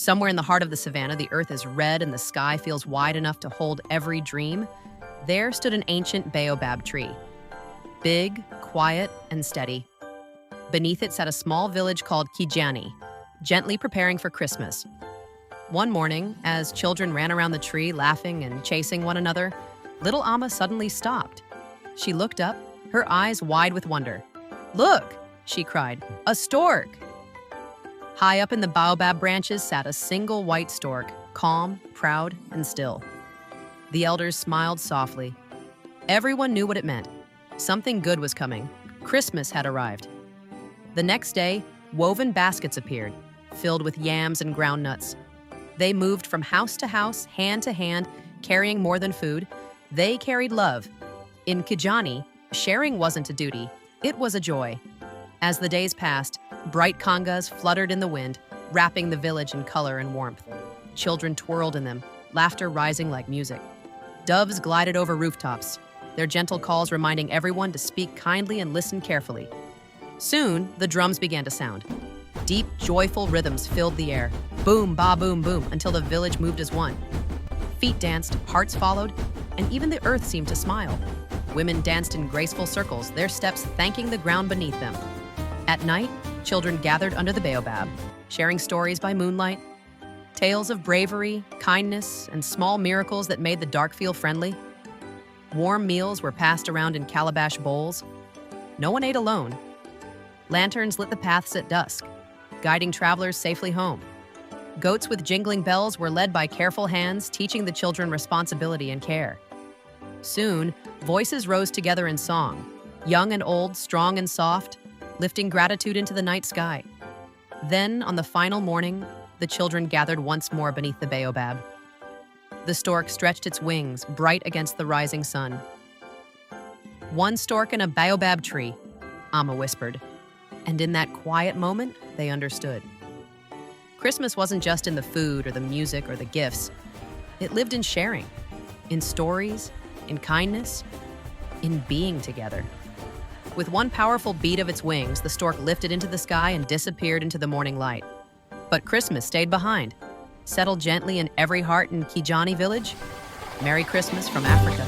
Somewhere in the heart of the savannah, the earth is red and the sky feels wide enough to hold every dream. There stood an ancient baobab tree. Big, quiet, and steady. Beneath it sat a small village called Kijani, gently preparing for Christmas. One morning, as children ran around the tree laughing and chasing one another, little Amma suddenly stopped. She looked up, her eyes wide with wonder. "Look!" she cried. "A stork!" High up in the baobab branches sat a single white stork, calm, proud, and still. The elders smiled softly. Everyone knew what it meant. Something good was coming. Christmas had arrived. The next day, woven baskets appeared, filled with yams and ground nuts. They moved from house to house, hand to hand, carrying more than food. They carried love. In Kijani, sharing wasn't a duty, it was a joy. As the days passed, bright khangas fluttered in the wind, wrapping the village in color and warmth. Children twirled in them, laughter rising like music. Doves glided over rooftops, their gentle calls reminding everyone to speak kindly and listen carefully. Soon, the drums began to sound. Deep, joyful rhythms filled the air. Boom, ba, boom, boom, until the village moved as one. Feet danced, hearts followed, and even the earth seemed to smile. Women danced in graceful circles, their steps thanking the ground beneath them. At night, children gathered under the baobab, sharing stories by moonlight, tales of bravery, kindness, and small miracles that made the dark feel friendly. Warm meals were passed around in calabash bowls. No one ate alone. Lanterns lit the paths at dusk, guiding travelers safely home. Goats with jingling bells were led by careful hands, teaching the children responsibility and care. Soon, voices rose together in song, young and old, strong and soft, lifting gratitude into the night sky. Then, on the final morning, the children gathered once more beneath the baobab. The stork stretched its wings, bright against the rising sun. "One stork in a baobab tree," Amma whispered. And in that quiet moment, they understood. Christmas wasn't just in the food or the music or the gifts. It lived in sharing, in stories, in kindness, in being together. With one powerful beat of its wings, the stork lifted into the sky and disappeared into the morning light. But Christmas stayed behind, settled gently in every heart in Kijani village. Merry Christmas from Africa.